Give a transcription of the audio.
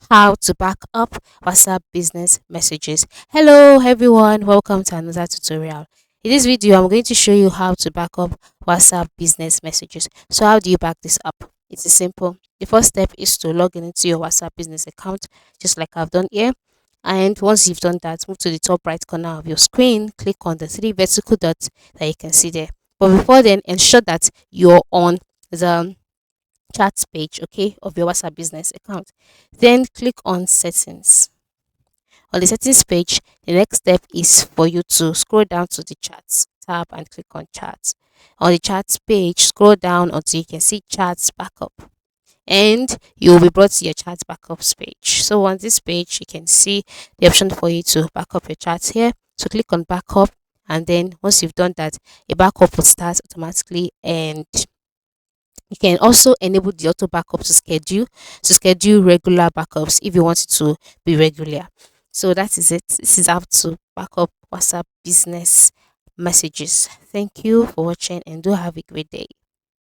how to back up WhatsApp business messages. Hello everyone, welcome to another tutorial. In this video, I'm going to show you how to back up WhatsApp business messages. So how do you back this up? It's simple. The first step is to log in into your WhatsApp business account, just like I've done here. And once you've done that, move to the top right corner of your screen, click on the three vertical dots that you can see there. But before then, ensure that you're on the chat page, okay, of your WhatsApp business account. Then click on settings. On the settings page, the next step is for you to scroll down to the chats tab and click on chats. On the chats page, scroll down until you can see chats backup, and you will be brought to your chat backups page. So on this page, you can see the option for you to back up your chats here. So click on backup, and then once you've done that, a backup will start automatically, and you can also enable the auto backup to schedule regular backups if you want it to be regular. So that is it. This is how to back up WhatsApp business messages. Thank you for watching and do have a great day.